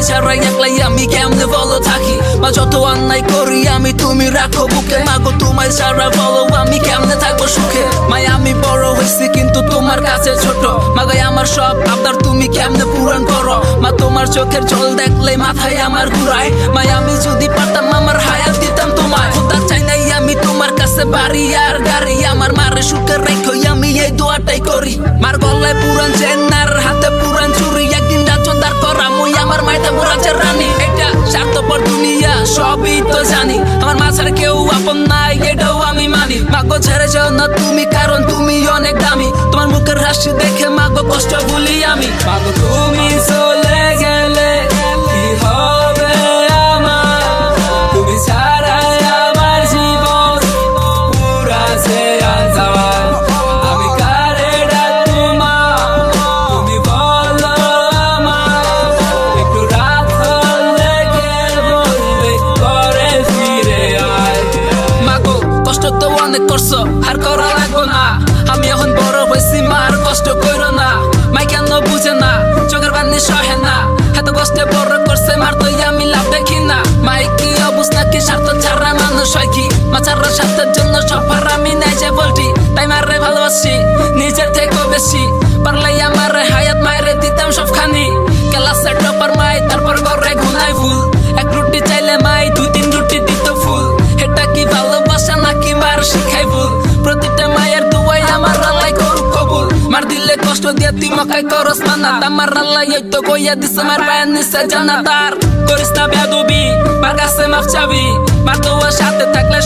ছাড়া একলাই আমি কেমনে বলো থাকি মা যত অন্যায় করি আমি তুমি রাখো বুকে মাগো তোমায় ছাড়া বলো আমি কেমনে থাকবো সুখে মাই আমি বড় হয়েছি কিন্তু তোমার কাছে ছোট মাগাই আমার সব আবদার তুমি কেমনে পূরণ করো মা তোমার চোখের জল দেখলে মাথায় আমার ঘুরায় মাই আমি যদি পারতাম আমার হায়াত দিতাম তোমায় খোদা চাই নাই আমি তোমার কাছে বাড়ি আর গাড়ি আমার মারে সুখে রেখো আমি এই দোয়াটাই করি মার গলায় পুরান চেন আর হাতে পুরান চুরি একদিন রাজদার করা মুই আমার মাইটা বুড়াচের রানী এটা স্বার্থপর দুনিয়া সবই তো জানি আমার মা ছাড়া কেউ আপন নাই এটাও আমি মানি মাগো ছেড়ে যাও না তুমি কারণ তুমি অনেক দামি তোমার মুখের হাসি দেখে মাগো কষ্ট ভুলি আমি মাগো তুমি চলে গেলে কি হবে আমার তুমি ছাড়া আমার জীবন পুরাছে আনজাওয়ার আমি কারে ডাকবো মা তুমি বলো আমার একটু রাত হলে কে বলবে ঘরে ফিরে আয় মাগো কষ্ট তো অনেক করছো আর করা লাগবো না আমি এখন বড় হয়েছি মার কষ্ট কইরো না মাই কেন বুঝে না চোখের পানি সহে না এত কষ্টে বড় করছে মার তো আমি লাভ দেখি না মাই কি অবস্থা কি স্বার্থ ছাড়া মানুষ হয় কি মা ছাড়া স্বার্থের জন্য সফর আমি নাই যে বলটি তাই মারে ভালোবাসি নিজের থেকেও বেশি পারলে আমার হায়াত মায়েরে দিতাম সবখানি ক্লাসের টপার মাই তারপর ঘরে ঘুমাই ফুল এক রুটি চাইলে মাই 2-3 রুটি দিত ফুল এটা কি ভালোবাসা নাকি মার শিখাই ভুল প্রতিটা মায়ের দুয়াই আমার আল্লাহ করুক কবুল মার দিলে কষ্ট দিয়ে তুই মকাই করস মানা আমার আল্লাহ এই তো কইয়া দিছে মার পায়ের নিচে জান্নাতার করিস না বেয়াদবি মার কাছে মাফ চাবি মার দোয়া সাথে থাকলে